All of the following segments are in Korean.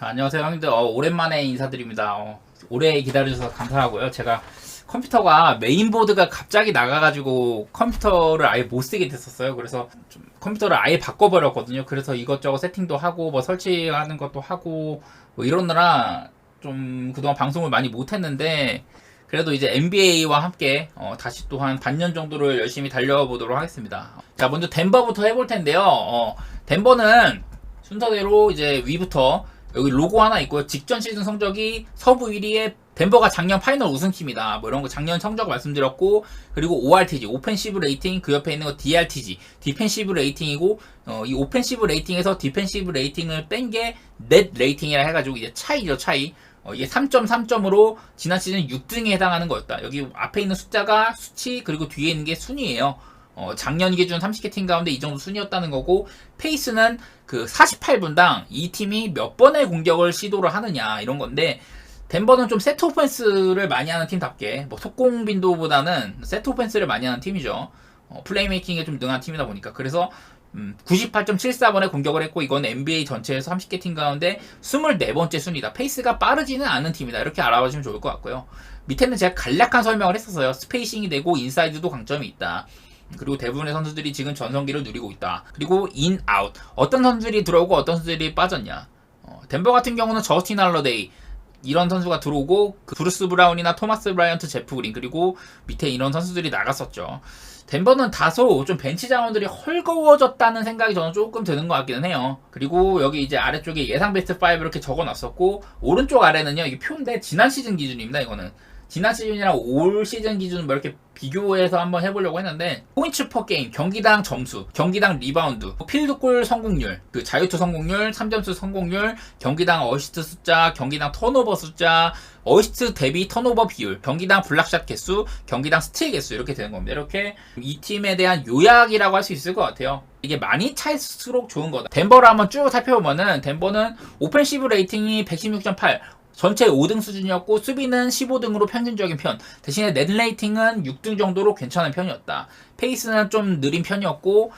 안녕하세요 형님들. 오랜만에 인사드립니다. 오래 기다려주셔서 감사하고요. 제가 컴퓨터가 메인보드가 갑자기 나가가지고 컴퓨터를 아예 못 쓰게 됐었어요. 그래서 좀 컴퓨터를 아예 바꿔버렸거든요. 그래서 이것저것 세팅도 하고 뭐 설치하는 것도 하고 뭐 이러느라 좀 그동안 방송을 많이 못했는데, 그래도 이제 NBA와 함께 다시 또 한 반년 정도를 열심히 달려보도록 하겠습니다. 자, 먼저 덴버부터 해볼 텐데요. 덴버는 순서대로 이제 위부터 여기 로고 하나 있고요. 직전 시즌 성적이 서부 1위의 덴버가 작년 파이널 우승팀이다. 뭐 이런 거 작년 성적 말씀드렸고, 그리고 ORTG, 오펜시브 레이팅, 그 옆에 있는 거 DRTG, 디펜시브 레이팅이고, 이 오펜시브 레이팅에서 디펜시브 레이팅을 뺀 게 넷 레이팅이라 해가지고 이제 차이죠, 차이. 이게 3.3점으로 지난 시즌 6등에 해당하는 거였다. 여기 앞에 있는 숫자가 수치, 그리고 뒤에 있는 게 순위예요. 작년 기준 30개 팀 가운데 이 정도 순위였다는 거고, 페이스는 그 48분당 이 팀이 몇 번의 공격을 시도를 하느냐 이런 건데, 덴버는 좀 세트 오펜스를 많이 하는 팀답게 뭐 속공 빈도보다는 세트 오펜스를 많이 하는 팀이죠. 플레이메이킹에 좀 능한 팀이다 보니까. 그래서 98.74번의 공격을 했고, 이건 NBA 전체에서 30개 팀 가운데 24번째 순위다. 페이스가 빠르지는 않은 팀이다. 이렇게 알아봐주시면 좋을 것 같고요. 밑에는 제가 간략한 설명을 했었어요. 스페이싱이 되고 인사이드도 강점이 있다. 그리고 대부분의 선수들이 지금 전성기를 누리고 있다. 그리고 인, 아웃. 어떤 선수들이 들어오고 어떤 선수들이 빠졌냐. 덴버 같은 경우는 저스틴 할러데이 이런 선수가 들어오고, 그 브루스 브라운이나 토마스 브라이언트, 제프 그린, 그리고 밑에 이런 선수들이 나갔었죠. 덴버는 다소 좀 벤치 자원들이 헐거워졌다는 생각이 저는 조금 드는 것 같기는 해요. 그리고 여기 이제 아래쪽에 예상 베스트 5 이렇게 적어놨었고, 오른쪽 아래는요, 이게 표인데 지난 시즌 기준입니다. 이거는 지난 시즌이랑 올 시즌 기준 뭐 이렇게 비교해서 한번 해보려고 했는데, 포인트 퍼 게임, 경기당 점수, 경기당 리바운드, 필드골 성공률, 그 자유투 성공률, 3점수 성공률, 경기당 어시스트 숫자, 경기당 턴오버 숫자, 어시스트 대비 턴오버 비율, 경기당 블락샷 개수, 경기당 스틸 개수, 이렇게 되는 겁니다. 이렇게 이 팀에 대한 요약이라고 할 수 있을 것 같아요. 이게 많이 차일수록 좋은 거다. 덴버를 한번 쭉 살펴보면은, 덴버는 오펜시브 레이팅이 116.8, 전체 5등 수준이었고, 수비는 15등으로 평균적인 편. 대신에 넷 레이팅은 6등 정도로 괜찮은 편이었다. 페이스는 좀 느린 편이었고,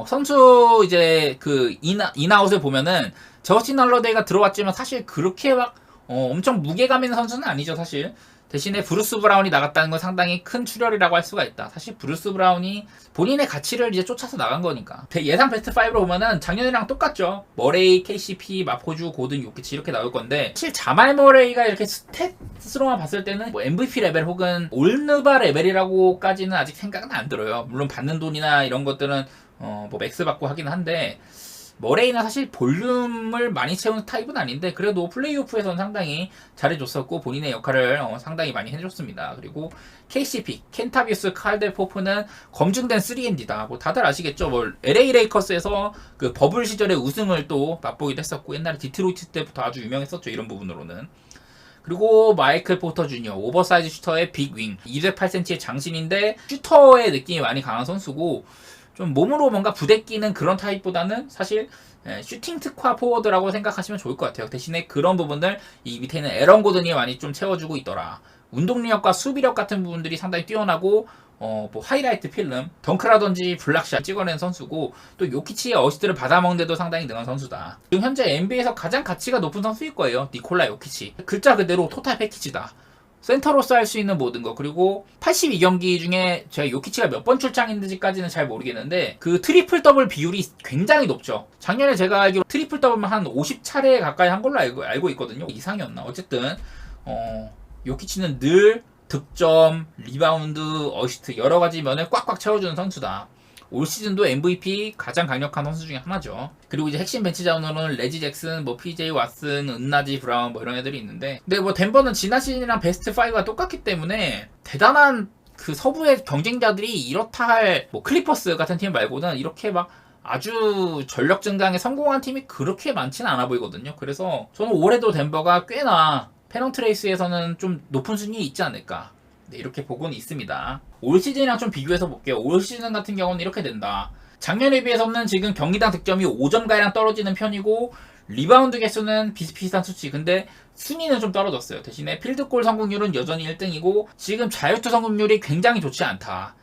선수 이제 그 인아웃을 보면은 저스틴 할러데이가 들어왔지만 사실 그렇게 막 엄청 무게감 있는 선수는 아니죠, 사실. 대신에 브루스 브라운이 나갔다는 건 상당히 큰 출혈이라고 할 수가 있다. 사실 브루스 브라운이 본인의 가치를 이제 쫓아서 나간 거니까. 예상 베스트 5로 보면은 작년이랑 똑같죠. 머레이, KCP, 마포주, 고든, 요키치 이렇게 나올 건데, 사실 자말 머레이가 이렇게 스탯으로만 봤을 때는 뭐 MVP 레벨 혹은 올누바 레벨이라고까지는 아직 생각은 안 들어요. 물론 받는 돈이나 이런 것들은 뭐 맥스 받고 하긴 한데, 머레이는 사실 볼륨을 많이 채우는 타입은 아닌데, 그래도 플레이오프에서는 상당히 잘해줬었고 본인의 역할을 상당히 많이 해줬습니다. 그리고 KCP, 켄타비우스, 칼델 포프는 검증된 3&D다. 뭐 다들 아시겠죠? 뭐 LA 레이커스에서 그 버블 시절에 우승을 또 맛보기도 했었고, 옛날에 디트로이트 때부터 아주 유명했었죠, 이런 부분으로는. 그리고 마이클 포터 주니어, 오버사이즈 슈터의 빅윙, 208cm의 장신인데 슈터의 느낌이 많이 강한 선수고, 좀 몸으로 뭔가 부대끼는 그런 타입보다는 사실 슈팅 특화 포워드라고 생각하시면 좋을 것 같아요. 대신에 그런 부분들 이 밑에 있는 에런 고든이 많이 좀 채워주고 있더라. 운동력과 수비력 같은 부분들이 상당히 뛰어나고, 뭐 하이라이트 필름, 덩크라든지 블락샷 찍어낸 선수고, 또 요키치의 어시스트를 받아먹는데도 상당히 능한 선수다. 지금 현재 NBA에서 가장 가치가 높은 선수일 거예요. 니콜라 요키치. 글자 그대로 토탈 패키지다. 센터로서 할 수 있는 모든 거. 그리고 82경기 중에 제가 요키치가 몇 번 출장했는지까지는 잘 모르겠는데, 그 트리플 더블 비율이 굉장히 높죠. 작년에 제가 알기로 트리플 더블만 한 50차례 가까이 한 걸로 알고 있거든요. 이상이었나? 어쨌든 요키치는 늘 득점, 리바운드, 어시스트 여러 가지 면을 꽉꽉 채워주는 선수다. 올 시즌도 MVP 가장 강력한 선수 중에 하나죠. 그리고 이제 핵심 벤치 자원으로는 레지 잭슨, 뭐 PJ 왓슨, 은나지 브라운 뭐 이런 애들이 있는데, 근데 뭐 덴버는 지난 시즌이랑 베스트 5가 똑같기 때문에 대단한 그 서부의 경쟁자들이 이렇다 할 뭐 클리퍼스 같은 팀 말고는 이렇게 막 아주 전력 증강에 성공한 팀이 그렇게 많지는 않아 보이거든요. 그래서 저는 올해도 덴버가 꽤나 페넌트 레이스에서는 좀 높은 순위에 있지 않을까, 네, 이렇게 보고는 있습니다. 올 시즌이랑 좀 비교해서 볼게요. 올 시즌 같은 경우는 이렇게 된다. 작년에 비해서는 지금 경기당 득점이 5점가량 떨어지는 편이고, 리바운드 개수는 비슷비슷한 수치. 근데 순위는 좀 떨어졌어요. 대신에 필드골 성공률은 여전히 1등이고, 지금 자유투 성공률이 굉장히 좋지 않다.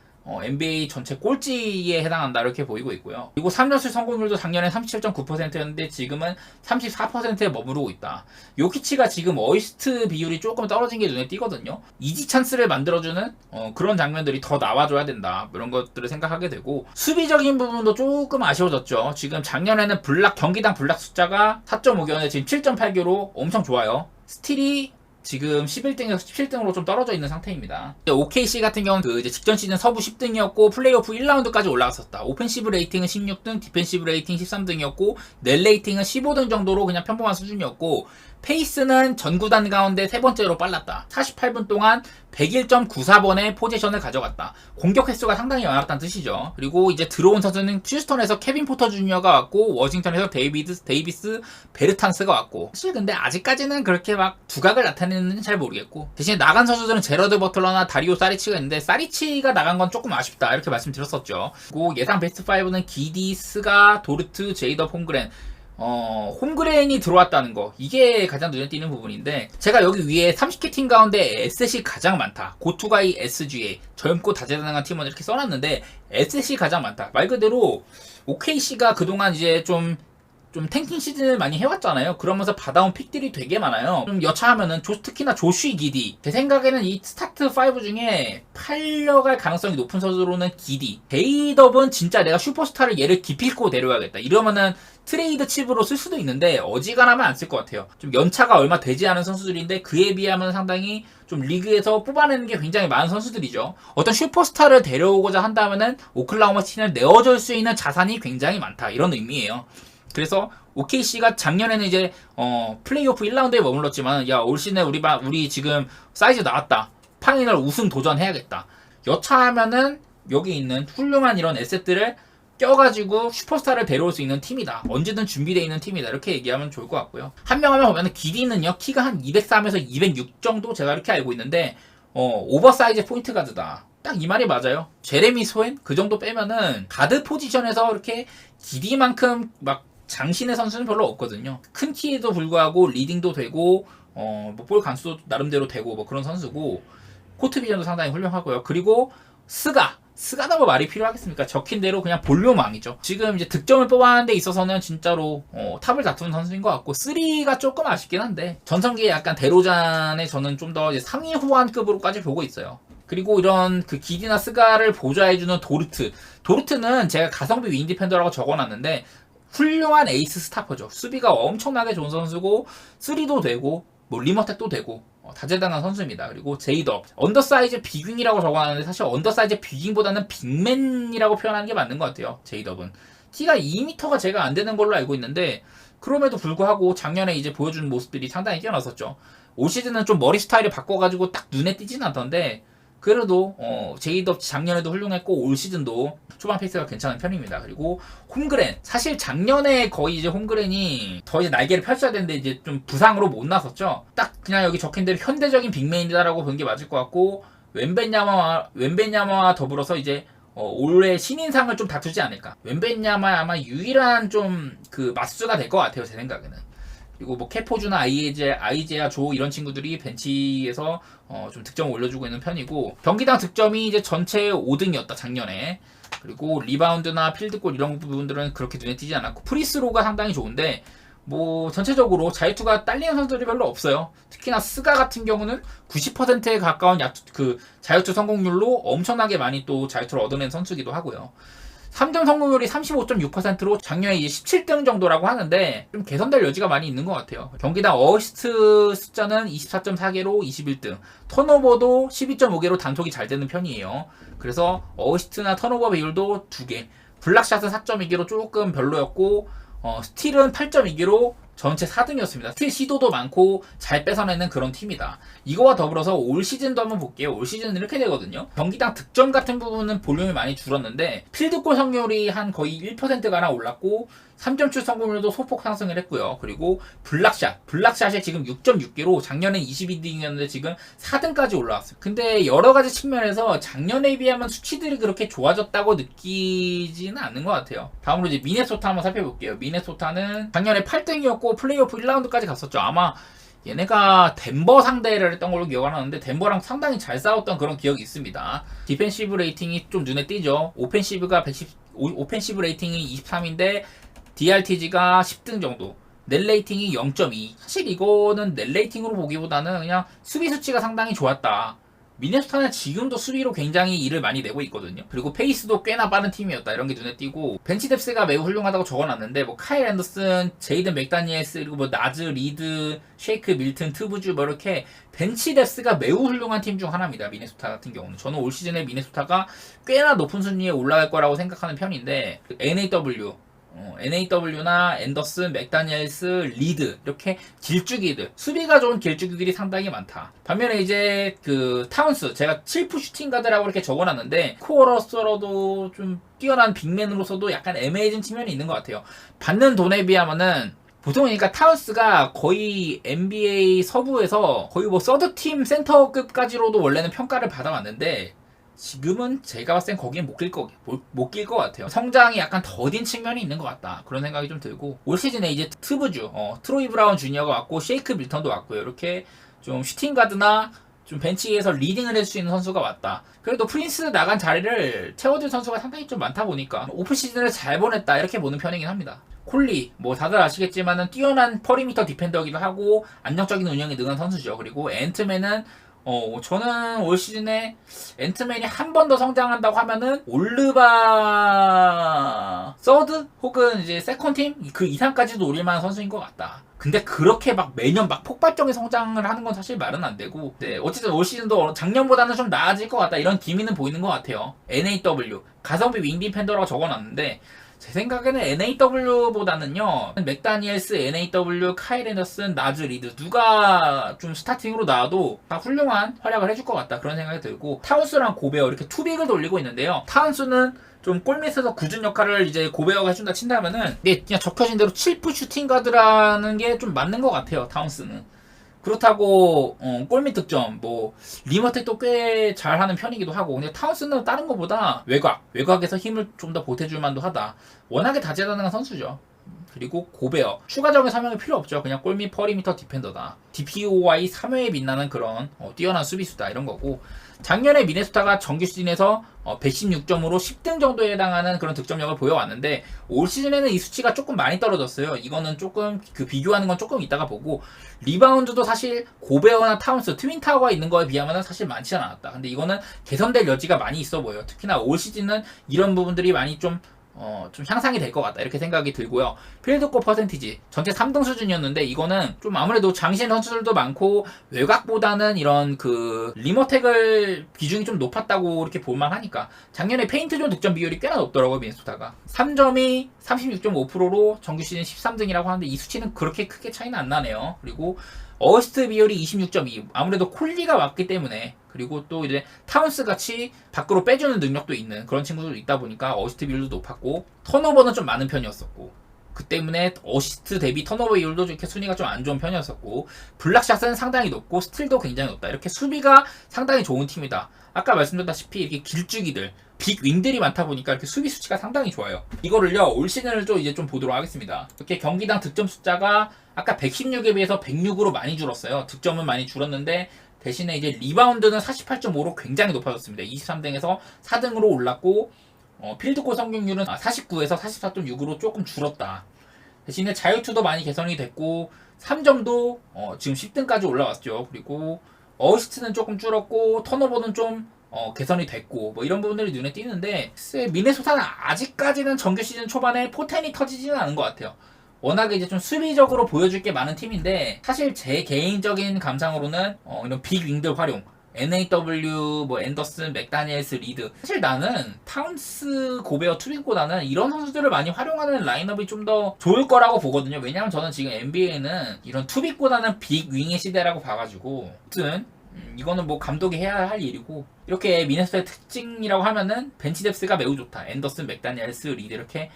NBA 전체 꼴찌에 해당한다 이렇게 보이고 있고요. 그리고 3점슛 성공률도 작년에 37.9%였는데 지금은 34%에 머무르고 있다. 요키치가 지금 어시스트 비율이 조금 떨어진 게 눈에 띄거든요. 이지 찬스를 만들어주는 그런 장면들이 더 나와줘야 된다. 이런 것들을 생각하게 되고, 수비적인 부분도 조금 아쉬워졌죠. 지금 작년에는 경기당 블락 숫자가 4.5개였는데 지금 7.8개로 엄청 좋아요. 스틸이 지금 11등에서 17등으로 좀 떨어져 있는 상태입니다. OKC 같은 경우는 이제 직전 시즌 서부 10등이었고 플레이오프 1라운드까지 올라갔었다. 오펜시브 레이팅은 16등, 디펜시브 레이팅 13등이었고 넷 레이팅은 15등 정도로 그냥 평범한 수준이었고, 페이스는 전 구단 가운데 세 번째로 빨랐다. 48분 동안 101.94번의 포지션을 가져갔다. 공격 횟수가 상당히 많았다는 뜻이죠. 그리고 이제 들어온 선수는 휴스턴에서 케빈 포터 주니어가 왔고, 워싱턴에서 데이비스 베르탄스가 왔고, 사실 근데 아직까지는 그렇게 막 두각을 나타내는지는 잘 모르겠고, 대신에 나간 선수들은 제러드 버틀러나 다리오 사리치가 있는데, 사리치가 나간 건 조금 아쉽다 이렇게 말씀드렸었죠. 그리고 예상 베스트 5는 기디, 스가, 도르트, 제이더, 홈그랜. 홈그레인이 들어왔다는 거, 이게 가장 눈에 띄는 부분인데, 제가 여기 위에 30개 팀 가운데 에셋이 가장 많다. 고투가이 SGA, 젊고 다재다능한 팀원 이렇게 써놨는데 에셋이 가장 많다. 말 그대로 OKC가 그동안 이제 좀 탱킹 시즌을 많이 해왔잖아요. 그러면서 받아온 픽들이 되게 많아요. 좀 여차하면은 특히나 조슈이 기디, 제 생각에는 이 스타트 5 중에 팔려갈 가능성이 높은 선수로는 기디, 데이덥은 진짜 내가 슈퍼스타를 얘를 기필코 데려가겠다 이러면은 트레이드 칩으로 쓸 수도 있는데 어지간하면 안 쓸 것 같아요. 좀 연차가 얼마 되지 않은 선수들인데 그에 비하면 상당히 좀 리그에서 뽑아내는 게 굉장히 많은 선수들이죠. 어떤 슈퍼스타를 데려오고자 한다면은 오클라호마 시티를 내어줄 수 있는 자산이 굉장히 많다 이런 의미예요. 그래서 OKC가 작년에는 이제 플레이오프 1라운드에 머물렀지만, 야, 올 시즌에 우리 지금 사이즈 나왔다, 파이널 우승 도전해야겠다, 여차하면은 여기 있는 훌륭한 이런 에셋들을 껴가지고 슈퍼스타를 데려올 수 있는 팀이다, 언제든 준비되어 있는 팀이다 이렇게 얘기하면 좋을 것 같고요. 한 명 보면은 기디는요, 키가 한 203에서 206 정도 제가 이렇게 알고 있는데 오버사이즈 포인트 가드다, 딱 이 말이 맞아요. 제레미 소엔 그 정도 빼면은 가드 포지션에서 이렇게 기디만큼 막 장신의 선수는 별로 없거든요. 큰 키에도 불구하고 리딩도 되고 볼 간수도 나름대로 되고 뭐 그런 선수고, 코트 비전도 상당히 훌륭하고요. 그리고 스가는 뭐 말이 필요하겠습니까? 적힌 대로 그냥 볼륨왕이죠. 지금 이제 득점을 뽑아내는 데 있어서는 진짜로 탑을 다투는 선수인 것 같고, 3가 조금 아쉽긴 한데 전성기에 약간 데로잔에 저는 좀 더 상위 후반급으로까지 보고 있어요. 그리고 이런 그 기디나 스가를 보좌해주는 도르트는 제가 가성비 윙 디펜더라고 적어놨는데 훌륭한 에이스 스타퍼죠. 수비가 엄청나게 좋은 선수고 3도 되고 뭐 리머텍도 되고 다재다능한 선수입니다. 그리고 제이더 언더사이즈 빅윙이라고 적어놨는데 사실 언더사이즈 빅윙보다는 빅맨이라고 표현하는 게 맞는 것 같아요. 제이더는 키가 2m가 제가 안 되는 걸로 알고 있는데, 그럼에도 불구하고 작년에 이제 보여준 모습들이 상당히 뛰어났었죠. 올 시즌은 좀 머리 스타일을 바꿔가지고 딱 눈에 띄진 않던데, 그래도 제이더 작년에도 훌륭했고 올 시즌도 초반 페이스가 괜찮은 편입니다. 그리고 홈그랜, 사실 작년에 거의 이제 홈그랜이 더 이제 날개를 펼쳐야 되는데 이제 좀 부상으로 못 나섰죠. 딱 그냥 여기 적힌 대로 현대적인 빅맨이다라고 본 게 맞을 것 같고, 웬벤야마와 더불어서 이제 올해 신인상을 좀 다투지 않을까. 웬벤야마 아마 유일한 좀 그 맞수가 될 것 같아요, 제 생각에는. 그리고 뭐 캐포주나 아이제아 조 이런 친구들이 벤치에서 좀 득점을 올려주고 있는 편이고, 경기당 득점이 이제 전체 5등이었다 작년에. 그리고 리바운드나 필드골 이런 부분들은 그렇게 눈에 띄지 않았고, 프리스로가 상당히 좋은데 뭐 전체적으로 자유투가 딸리는 선수들이 별로 없어요. 특히나 스가 같은 경우는 90%에 가까운 자유투 성공률로 엄청나게 많이 또 자유투를 얻어낸 선수기도 하고요. 3점 성공률이 35.6%로 작년에 이제 17등 정도라고 하는데 좀 개선될 여지가 많이 있는 것 같아요. 경기당 어시스트 숫자는 24.4개로 21등, 턴오버도 12.5개로 단속이 잘 되는 편이에요. 그래서 어시스트나 턴오버 비율도 2개, 블락샷은 4.2개로 조금 별로였고, 스틸은 8.2개로 전체 4등이었습니다. 스틸 시도도 많고 잘 뺏어내는 그런 팀이다. 이거와 더불어서 올 시즌도 한번 볼게요. 올 시즌은 이렇게 되거든요. 경기당 득점 같은 부분은 볼륨이 많이 줄었는데 필드골 성공률이 한 거의 1%가나 올랐고, 3점슛 성공률도 소폭 상승을 했고요. 그리고 블락샷이 지금 6.6개로 작년엔 22등이었는데 지금 4등까지 올라왔어요. 근데 여러 가지 측면에서 작년에 비하면 수치들이 그렇게 좋아졌다고 느끼지는 않는 것 같아요. 다음으로 이제 미네소타 한번 살펴볼게요. 미네소타는 작년에 8등이었고 플레이오프 1라운드까지 갔었죠. 아마 얘네가 덴버 상대를 했던 걸로 기억하는데 덴버랑 상당히 잘 싸웠던 그런 기억이 있습니다. 디펜시브 레이팅이 좀 눈에 띄죠. 오펜시브 레이팅이 23인데 DRTG가 10등 정도. 넷 레이팅이 0.2. 사실 이거는 넷 레이팅으로 보기보다는 그냥 수비 수치가 상당히 좋았다. 미네소타는 지금도 수비로 굉장히 일을 많이 내고 있거든요. 그리고 페이스도 꽤나 빠른 팀이었다. 이런 게 눈에 띄고 벤치 뎁스가 매우 훌륭하다고 적어놨는데 뭐 카일 앤더슨, 제이든 맥다니엘스, 그리고 뭐 나즈, 리드, 쉐이크, 밀튼, 트부주 뭐 이렇게 벤치 뎁스가 매우 훌륭한 팀 중 하나입니다. 미네소타 같은 경우는 저는 올 시즌에 미네소타가 꽤나 높은 순위에 올라갈 거라고 생각하는 편인데 NAW나 앤더슨, 맥다니엘스, 리드 이렇게 길쭉이들 수비가 좋은 길쭉이들이 상당히 많다. 반면에 이제 그 타운스 제가 7프 슈팅 가드라고 이렇게 적어놨는데 코어로서도 좀 뛰어난 빅맨으로서도 약간 애매해진 측면이 있는 것 같아요. 받는 돈에 비하면은 보통 그러니까 타운스가 거의 NBA 서부에서 거의 뭐 서드팀 센터급까지로도 원래는 평가를 받아왔는데 지금은 제가 봤을 땐 거기에 못 낄 것 같아요. 성장이 약간 더딘 측면이 있는 것 같다. 그런 생각이 좀 들고 올 시즌에 이제 트부주, 트로이 브라운 주니어가 왔고 쉐이크 밀턴도 왔고요. 이렇게 좀 슈팅 가드나 좀 벤치에서 리딩을 할 수 있는 선수가 왔다. 그래도 프린스 나간 자리를 채워줄 선수가 상당히 좀 많다 보니까 오프 시즌을 잘 보냈다 이렇게 보는 편이긴 합니다. 콜리 뭐 다들 아시겠지만은 뛰어난 퍼리미터 디펜더기도 하고 안정적인 운영에 능한 선수죠. 그리고 앤트맨은 저는 올 시즌에 앤트맨이 한 번 더 성장한다고 하면은 올르바 서드 혹은 이제 세컨팀 그 이상까지도 노릴 만한 선수인 것 같다. 근데 그렇게 막 매년 막 폭발적인 성장을 하는 건 사실 말은 안 되고, 네, 어쨌든 올 시즌도 작년보다는 좀 나아질 것 같다 이런 기미는 보이는 것 같아요. NAW 가성비 윙 디펜더라고 적어놨는데. 제 생각에는 NAW보다는요 맥다니엘스, NAW, 카일 앤더슨, 나즈, 리드 누가 좀 스타팅으로 나와도 다 훌륭한 활약을 해줄 것 같다 그런 생각이 들고 타운스랑 고베어 이렇게 투빅을 돌리고 있는데요. 타운스는 좀 골밑에서 굳은 역할을 이제 고베어가 해준다 친다면은 그냥 적혀진 대로 7프 슈팅 가드라는 게 좀 맞는 것 같아요. 타운스는 그렇다고 골밑 득점 뭐 리머텍도 꽤 잘하는 편이기도 하고 근데 타운스는 다른 것보다 외곽에서 힘을 좀 더 보태줄 만도 하다. 워낙에 다재다능한 선수죠. 그리고 고베어 추가적인 설명이 필요 없죠. 그냥 골밑 퍼리미터 디펜더다. DPOY 3회에 빛나는 그런 뛰어난 수비수다 이런 거고 작년에 미네소타가 정규 시즌에서 116점으로 10등 정도에 해당하는 그런 득점력을 보여왔는데 올 시즌에는 이 수치가 조금 많이 떨어졌어요. 이거는 조금 그 비교하는 건 조금 이따가 보고 리바운드도 사실 고베어나 타운스 트윈타워가 있는 거에 비하면 사실 많지 않았다. 근데 이거는 개선될 여지가 많이 있어 보여요. 특히나 올 시즌은 이런 부분들이 많이 좀 향상이 될 것 같다 이렇게 생각이 들고요. 필드골 퍼센티지 전체 3등 수준이었는데 이거는 좀 아무래도 장신 선수들도 많고 외곽보다는 이런 그 리머텍을 비중이 좀 높았다고 이렇게 볼만하니까 작년에 페인트존 득점 비율이 꽤나 높더라고요. 미네소타가 3점이 36.5%로 정규 시즌 13등이라고 하는데 이 수치는 그렇게 크게 차이는 안 나네요. 그리고 어시스트 비율이 26.2 아무래도 콜리가 왔기 때문에 그리고 또 이제 타운스 같이 밖으로 빼주는 능력도 있는 그런 친구들도 있다 보니까 어시스트 비율도 높았고 턴오버는 좀 많은 편이었었고 그 때문에 어시스트 대비 턴오버 비율도 이렇게 순위가 좀 안 좋은 편이었었고 블락샷은 상당히 높고 스틸도 굉장히 높다. 이렇게 수비가 상당히 좋은 팀이다. 아까 말씀드렸다시피 이렇게 길쭉이들 빅 윙들이 많다 보니까 이렇게 수비 수치가 상당히 좋아요. 이거를요 올 시즌을 좀 이제 좀 보도록 하겠습니다. 이렇게 경기당 득점 숫자가 아까 116에 비해서 106으로 많이 줄었어요. 득점은 많이 줄었는데 대신에 이제 리바운드는 48.5로 굉장히 높아졌습니다. 23등에서 4등으로 올랐고 필드골 성공률은 49에서 44.6으로 조금 줄었다. 대신에 자유투도 많이 개선이 됐고 3점도 지금 10등까지 올라왔죠. 그리고 어시스트는 조금 줄었고 턴오버는 좀 개선이 됐고 뭐 이런 부분들이 눈에 띄는데 미네소타는 아직까지는 정규 시즌 초반에 포텐이 터지지는 않은 것 같아요. 워낙에 이제 좀 수비적으로 보여줄 게 많은 팀인데 사실 제 개인적인 감상으로는 이런 빅 윙들 활용 NAW, 뭐 앤더슨, 맥다니엘스, 리드 사실 나는 타운스, 고베어, 투빅보다는 이런 선수들을 많이 활용하는 라인업이 좀 더 좋을 거라고 보거든요. 왜냐면 저는 지금 NBA는 이런 투빅보다는 빅 윙의 시대라고 봐가지고 아무튼 이거는 뭐 감독이 해야 할 일이고 이렇게 미네소타의 특징이라고 하면은 벤치 뎁스가 매우 좋다. 앤더슨, 맥다니엘스, 리드 이렇게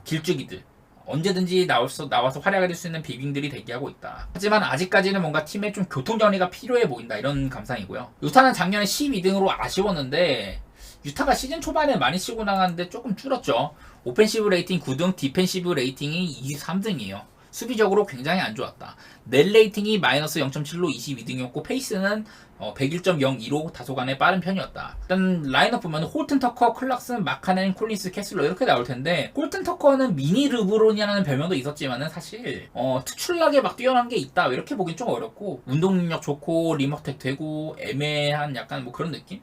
길쭉이들 언제든지 나와서 활약할 수 있는 비빙들이 대기하고 있다. 하지만 아직까지는 뭔가 팀에 좀 교통정리가 필요해 보인다. 이런 감상이고요. 유타는 작년에 12등으로 아쉬웠는데 유타가 시즌 초반에 많이 치고 나갔는데 조금 줄었죠. 오펜시브 레이팅 9등, 디펜시브 레이팅이 23등이에요. 수비적으로 굉장히 안 좋았다. 넷 레이팅이 마이너스 0.7로 22등이었고 페이스는 101.02로 다소간에 빠른 편이었다. 일단 라인업 보면 홀튼 터커, 클락슨, 마카넨, 콜린스, 캐슬러 이렇게 나올 텐데 홀튼 터커는 미니 르브론이라는 별명도 있었지만은 사실 특출나게 막 뛰어난 게 있다 이렇게 보긴 좀 어렵고 운동 능력 좋고 리머텍 되고 애매한 약간 뭐 그런 느낌?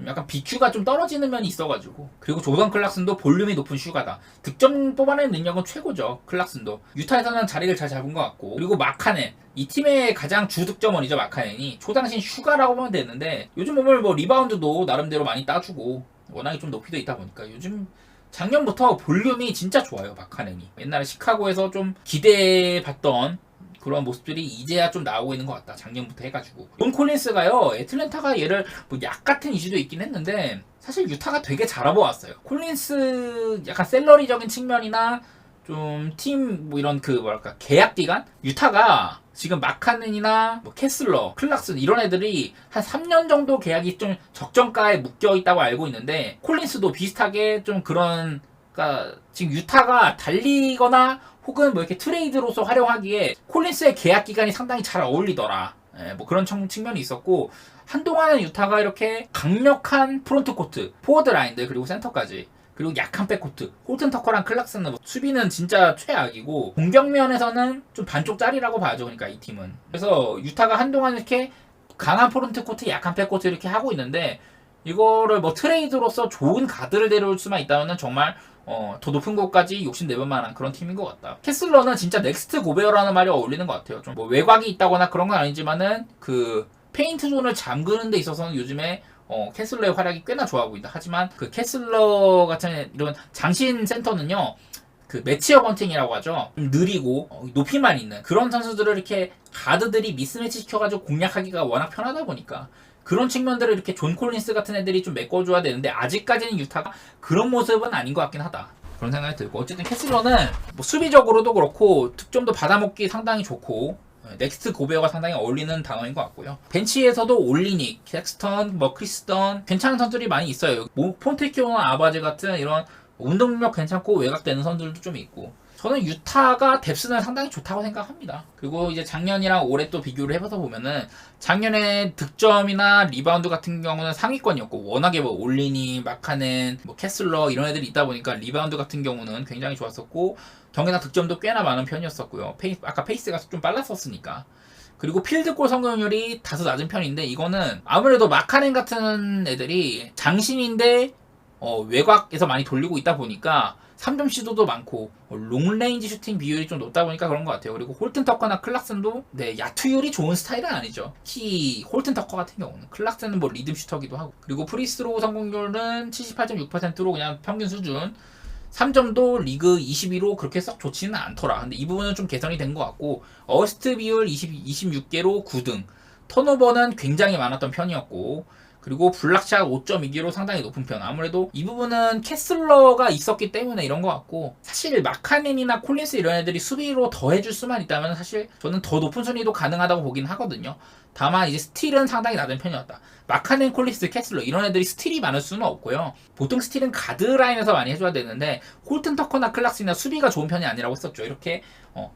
약간 BQ가 좀 떨어지는 면이 있어가지고. 그리고 조던 클락슨도 볼륨이 높은 슈가다. 득점 뽑아내는 능력은 최고죠. 클락슨도 유타에서는 자리를 잘 잡은 것 같고. 그리고 마카넨, 이 팀의 가장 주 득점원이죠. 마카넨이 초당신 슈가라고 보면 되는데 요즘 보면 뭐 리바운드도 나름대로 많이 따주고 워낙에 좀 높이도 있다 보니까 요즘 작년부터 볼륨이 진짜 좋아요. 마카넨이 옛날에 시카고에서 좀 기대해봤던 그런 모습들이 이제야 좀 나오고 있는 것 같다. 작년부터 해가지고. 존 콜린스가요. 애틀랜타가 얘를 뭐 약 같은 이슈도 있긴 했는데 사실 유타가 되게 잘해보았어요. 콜린스 약간 셀러리적인 측면이나 좀 팀 뭐 이런 그 뭐랄까 계약 기간? 유타가 지금 마카넨이나 뭐 캐슬러, 클락슨 이런 애들이 한 3년 정도 계약이 좀 적정가에 묶여 있다고 알고 있는데 콜린스도 비슷하게 좀 그런 그러니까 지금 유타가 달리거나 혹은 뭐 이렇게 트레이드로서 활용하기에 콜린스의 계약 기간이 상당히 잘 어울리더라. 뭐 그런 측면이 있었고 한동안은 유타가 이렇게 강력한 프론트 코트, 포워드 라인들 그리고 센터까지 그리고 약한 백코트, 홀튼 터커랑 클락슨은 뭐 수비는 진짜 최악이고 공격면에서는 좀 반쪽짜리라고 봐야죠. 그러니까 이 팀은. 그래서 유타가 한동안 이렇게 강한 프론트 코트, 약한 백코트 이렇게 하고 있는데 이거를 뭐 트레이드로서 좋은 가드를 데려올 수만 있다면 정말 더 높은 곳까지 욕심내볼 만한 그런 팀인 것 같다. 캐슬러는 진짜 넥스트 고베어라는 말이 어울리는 것 같아요. 좀 뭐 외곽이 있다거나 그런 건 아니지만은 그 페인트 존을 잠그는 데 있어서는 요즘에 캐슬러의 활약이 꽤나 좋아 보인다. 하지만 그 캐슬러 같은 이런 장신 센터는요. 그 매치업 헌팅이라고 하죠. 좀 느리고 높이만 있는 그런 선수들을 이렇게 가드들이 미스매치 시켜가지고 공략하기가 워낙 편하다 보니까 그런 측면들을 이렇게 존 콜린스 같은 애들이 좀 메꿔줘야 되는데 아직까지는 유타가 그런 모습은 아닌 것 같긴 하다. 그런 생각이 들고 어쨌든 캐슬러는 뭐 수비적으로도 그렇고 득점도 받아먹기 상당히 좋고 넥스트 고베어가 상당히 어울리는 단어인 것 같고요. 벤치에서도 올리닉, 잭스턴, 뭐 크리스턴 괜찮은 선수들이 많이 있어요. 뭐 폰테키오나 아바제 같은 이런 운동 능력 괜찮고 외곽되는 선수들도 좀 있고 저는 유타가 뎁스는 상당히 좋다고 생각합니다. 그리고 이제 작년이랑 올해 또 비교를 해봐서 보면은 작년에 득점이나 리바운드 같은 경우는 상위권이었고 워낙에 뭐 올리니, 마카넨, 뭐 캐슬러 이런 애들이 있다 보니까 리바운드 같은 경우는 굉장히 좋았었고 경기나 득점도 꽤나 많은 편이었었고요. 아까 페이스가 좀 빨랐었으니까. 그리고 필드골 성공률이 다소 낮은 편인데 이거는 아무래도 마카넨 같은 애들이 장신인데 외곽에서 많이 돌리고 있다 보니까 3점 시도도 많고 롱레인지 슈팅 비율이 좀 높다 보니까 그런 것 같아요. 그리고 홀튼 터커나 클락슨도 야투율이 좋은 스타일은 아니죠. 특히 홀튼 터커 같은 경우는 클락슨은 뭐 리듬 슈터기도 하고 그리고 프리스로우 성공률은 78.6%로 그냥 평균 수준 3점도 리그 22로 그렇게 썩 좋지는 않더라. 근데 이 부분은 좀 개선이 된 것 같고 어시스트 비율 26개로 9등 턴오버는 굉장히 많았던 편이었고 그리고 블락샷 5.2기로 상당히 높은 편. 아무래도 이 부분은 캐슬러가 있었기 때문에 이런 것 같고 사실 마카넨이나 콜린스 이런 애들이 수비로 더 해줄 수만 있다면 사실 저는 더 높은 순위도 가능하다고 보긴 하거든요. 다만 이제 스틸은 상당히 낮은 편이었다. 마카넨, 콜린스, 캐슬러 이런 애들이 스틸이 많을 수는 없고요. 보통 스틸은 가드라인에서 많이 해줘야 되는데 홀튼 터커나 클락스나 수비가 좋은 편이 아니라고 했었죠. 이렇게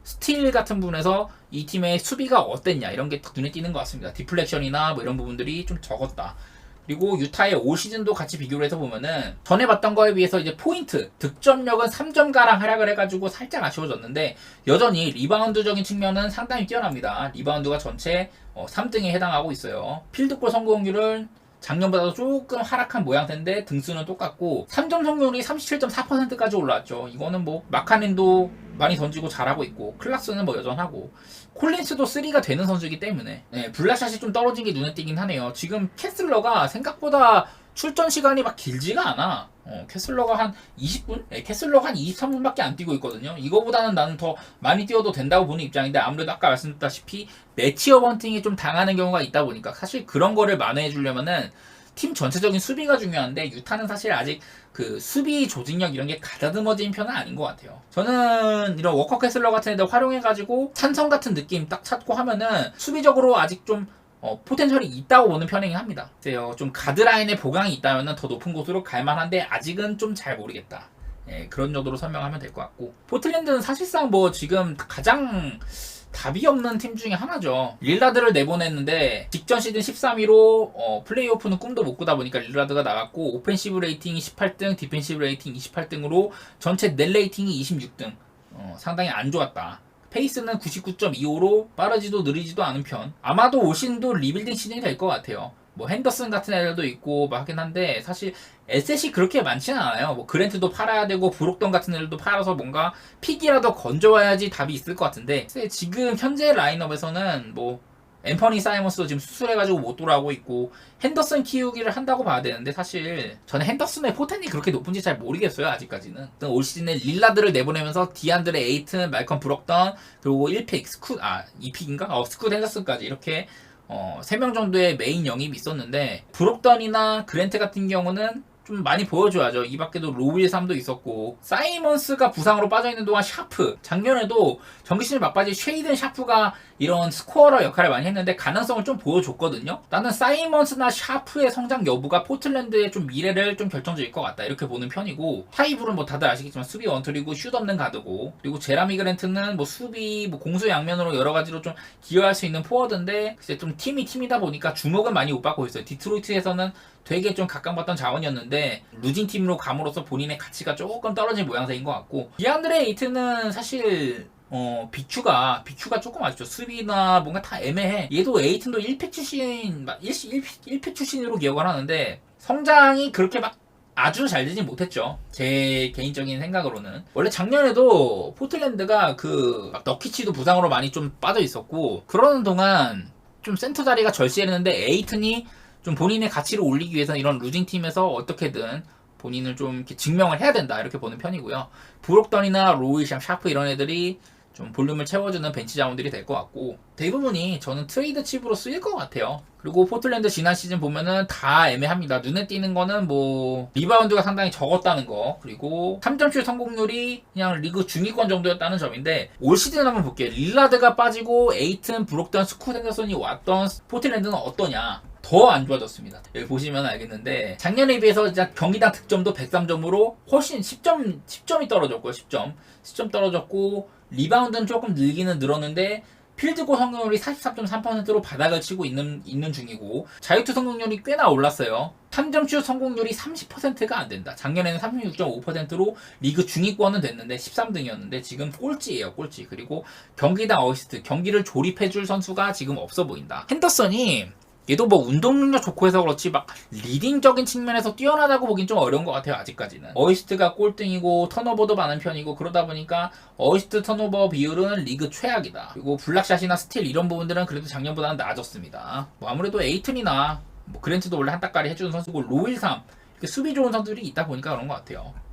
스틸 같은 부분에서 이 팀의 수비가 어땠냐 이런 게 딱 눈에 띄는 것 같습니다. 디플렉션이나 뭐 이런 부분들이 좀 적었다. 그리고 유타의 올 시즌도 같이 비교를 해서 보면은 전에 봤던 거에 비해서 이제 포인트, 득점력은 3점가량 하락을 해가지고 살짝 아쉬워졌는데 여전히 리바운드적인 측면은 상당히 뛰어납니다. 리바운드가 전체 3등에 해당하고 있어요. 필드골 성공률은 작년보다도 조금 하락한 모양새인데 등수는 똑같고 3점 성공률이 37.4%까지 올라왔죠. 이거는 뭐 마카넨도 많이 던지고 잘하고 있고 클락스는 뭐 여전하고 콜린스도 3가 되는 선수이기 때문에 블락샷이 좀 떨어진 게 눈에 띄긴 하네요. 지금 캐슬러가 생각보다 출전 시간이 막 길지가 않아. 캐슬러가 한 20분? 캐슬러가 한 23분밖에 안 뛰고 있거든요. 이거보다는 나는 더 많이 뛰어도 된다고 보는 입장인데 아무래도 아까 말씀드렸다시피 매치업 헌팅이 좀 당하는 경우가 있다 보니까 사실 그런 거를 만회해 주려면은 팀 전체적인 수비가 중요한데 유타는 사실 아직 그 수비 조직력 이런 게 가다듬어진 편은 아닌 것 같아요. 저는 이런 워커 캐슬러 같은 애들 활용해가지고 찬성 같은 느낌 딱 찾고 하면은 수비적으로 아직 좀 포텐셜이 있다고 보는 편이긴 합니다. 글쎄요, 좀 가드라인에 보강이 있다면 더 높은 곳으로 갈만한데 아직은 좀 잘 모르겠다. 예, 그런 정도로 설명하면 될 것 같고, 포틀랜드는 사실상 뭐 지금 가장 답이 없는 팀 중에 하나죠. 릴라드를 내보냈는데 직전 시즌 13위로 플레이오프는 꿈도 못 꾸다 보니까 릴라드가 나갔고, 오펜시브 레이팅이 18등, 디펜시브 레이팅 28등으로 전체 넷 레이팅이 26등. 상당히 안 좋았다. 페이스는 99.25로 빠르지도 느리지도 않은 편. 아마도 올 시즌도 리빌딩 시즌이 될 것 같아요. 뭐 핸더슨 같은 애들도 있고 막 하긴 한데, 사실 에셋이 그렇게 많지는 않아요. 뭐 그랜트도 팔아야 되고 브록던 같은 애들도 팔아서 뭔가 픽이라도 건져와야지 답이 있을 것 같은데, 지금 현재 라인업에서는 뭐 앰퍼니 사이먼스도 지금 수술해가지고 못 돌아오고 있고, 핸더슨 키우기를 한다고 봐야 되는데, 사실 저는 핸더슨의 포텐이 그렇게 높은지 잘 모르겠어요 아직까지는. 올 시즌에 릴라드를 내보내면서 디안드레 에이튼, 말컨 브록던, 그리고 1픽 스쿵 2픽인가? 스쿵 핸더슨까지 이렇게 3명 정도의 메인 영입이 있었는데, 브록던이나 그랜트 같은 경우는 좀 많이 보여줘야죠. 이 밖에도 로윌삼도 있었고, 사이먼스가 부상으로 빠져있는 동안 샤프, 작년에도 정기 시즌 막바지 쉐이든 샤프가 이런 스코어러 역할을 많이 했는데 가능성을 좀 보여줬거든요. 나는 사이먼스나 샤프의 성장 여부가 포틀랜드의 좀 미래를 좀 결정적일 것 같다, 이렇게 보는 편이고, 하이브는 뭐 다들 아시겠지만 수비 원툴이고 슛 없는 가드고, 그리고 제라미 그랜트는 뭐 수비 뭐 공수 양면으로 여러 가지로 좀 기여할 수 있는 포워드인데, 글쎄 좀 팀이다 보니까 주목은 많이 못 받고 있어요. 디트로이트에서는 되게 좀 각광받던 자원이었는데 루진 팀으로 감으로써 본인의 가치가 조금 떨어진 모양새인 것 같고, 디안드레 에이튼은 사실 비추가 조금 아쉽죠. 수비나 뭔가 다 애매해. 얘도 에이튼도 1팩 출신, 1팩 출신으로 기억을 하는데 성장이 그렇게 막 아주 잘 되진 못했죠. 제 개인적인 생각으로는. 원래 작년에도 포틀랜드가 막 너키치도 부상으로 많이 좀 빠져 있었고, 그러는 동안 좀 센터 자리가 절실했는데, 에이튼이 좀 본인의 가치를 올리기 위해서는 이런 루징 팀에서 어떻게든 본인을 좀 이렇게 증명을 해야 된다, 이렇게 보는 편이고요. 브록던이나 로이샴, 샤프 이런 애들이 좀 볼륨을 채워주는 벤치 자원들이 될 것 같고, 대부분이 저는 트레이드 칩으로 쓰일 것 같아요. 그리고 포틀랜드 지난 시즌 보면은 다 애매합니다. 눈에 띄는 거는 뭐 리바운드가 상당히 적었다는 거, 그리고 3점슛 성공률이 그냥 리그 중위권 정도였다는 점인데, 올 시즌 한번 볼게요. 릴라드가 빠지고 에이튼, 브록던, 스쿵 핸더슨이 왔던 포틀랜드는 어떠냐? 더 안 좋아졌습니다. 여기 보시면 알겠는데, 작년에 비해서 이제 경기당 득점도 103점으로 훨씬 10점이 떨어졌고요. 10점 떨어졌고, 리바운드는 조금 늘었는데 필드골 성공률이 43.3%로 바닥을 치고 있는 중이고, 자유투 성공률이 꽤나 올랐어요. 3점슛 성공률이 30%가 안 된다. 작년에는 36.5%로 리그 중위권은 됐는데 13등이었는데 지금 꼴찌예요, 꼴찌. 그리고 경기당 어시스트, 경기를 조립해줄 선수가 지금 없어 보인다. 핸더슨이 얘도 뭐 운동 능력 좋고 해서 그렇지 막 리딩적인 측면에서 뛰어나다고 보긴 좀 어려운 것 같아요 아직까지는. 어시스트가 꼴등이고 턴오버도 많은 편이고, 그러다 보니까 어시스트 턴오버 비율은 리그 최악이다. 그리고 블락샷이나 스틸 이런 부분들은 그래도 작년보다는 나아졌습니다. 뭐 아무래도 에이튼이나 뭐 그랜트도 원래 한따까리 해주는 선수고, 로일삼 이렇게 수비 좋은 선수들이 있다 보니까 그런 것 같아요.